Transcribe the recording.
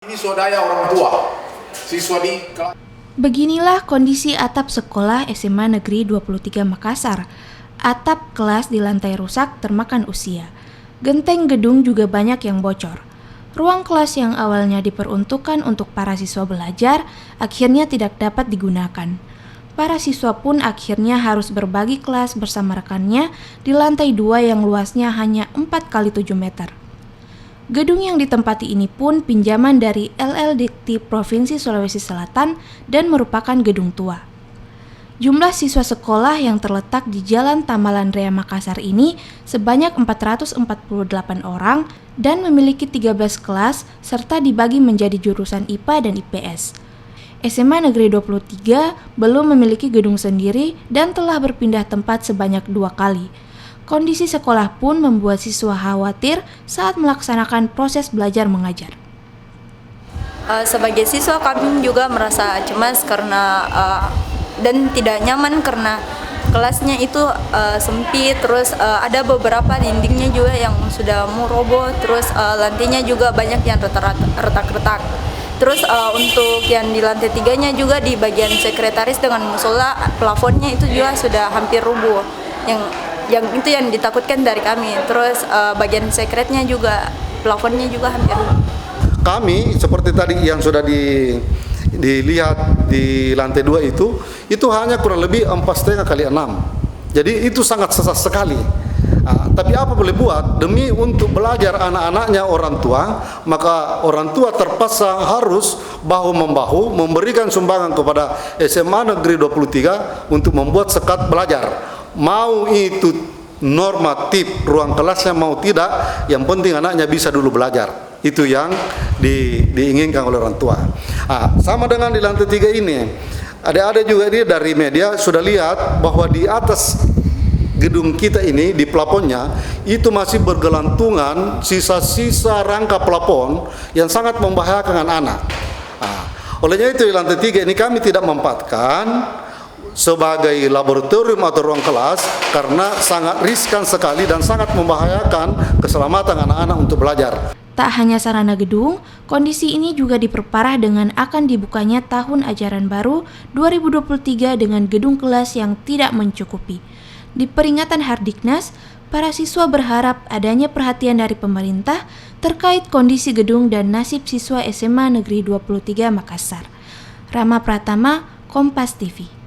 Ini swadaya orang tua, siswa di kelas. Beginilah kondisi atap sekolah SMA Negeri 23 Makassar. Atap kelas di lantai rusak termakan usia. Genteng gedung juga banyak yang bocor. Ruang kelas yang awalnya diperuntukkan untuk para siswa belajar akhirnya tidak dapat digunakan. Para siswa pun akhirnya harus berbagi kelas bersama rekannya di lantai 2 yang luasnya hanya 4x7 meter. Gedung yang ditempati ini pun pinjaman dari LLDikti Provinsi Sulawesi Selatan dan merupakan gedung tua. Jumlah siswa sekolah yang terletak di Jalan Tamalan Rea Makassar ini sebanyak 448 orang dan memiliki 13 kelas serta dibagi menjadi jurusan IPA dan IPS. SMA Negeri 23 belum memiliki gedung sendiri dan telah berpindah tempat sebanyak 2 kali. Kondisi sekolah pun membuat siswa khawatir saat melaksanakan proses belajar mengajar. Sebagai siswa kami juga merasa cemas karena dan tidak nyaman karena kelasnya itu sempit, terus ada beberapa dindingnya juga yang sudah mau roboh, terus lantainya juga banyak yang retak-retak. Terus untuk yang di lantai 3-nya juga di bagian sekretaris dengan musola, plafonnya itu juga sudah hampir rubuh. Yang itu yang ditakutkan dari kami. Terus bagian sekretnya juga, plafonnya juga hampir rubuh. Kami seperti tadi yang sudah dilihat di lantai 2 itu hanya kurang lebih 4,5x6. Jadi itu sangat sesat sekali. Tapi apa boleh buat, demi untuk belajar anak-anaknya orang tua, maka orang tua terpaksa harus bahu-membahu memberikan sumbangan kepada SMA Negeri 23 untuk membuat sekat belajar. Mau itu normatif ruang kelasnya mau tidak, yang penting anaknya bisa dulu belajar. Itu yang diinginkan oleh orang tua. Sama dengan di lantai 3 ini, ada juga ini dari media sudah lihat bahwa di atas gedung kita ini di plafonnya itu masih bergelantungan sisa-sisa rangka plafon yang sangat membahayakan anak. Olehnya itu di lantai 3 ini kami tidak memanfaatkan sebagai laboratorium atau ruang kelas karena sangat riskan sekali dan sangat membahayakan keselamatan anak-anak untuk belajar. Tak hanya sarana gedung, kondisi ini juga diperparah dengan akan dibukanya tahun ajaran baru 2023 dengan gedung kelas yang tidak mencukupi. Di peringatan Hardiknas, para siswa berharap adanya perhatian dari pemerintah terkait kondisi gedung dan nasib siswa SMA Negeri 23 Makassar. Rama Pratama, Kompas TV.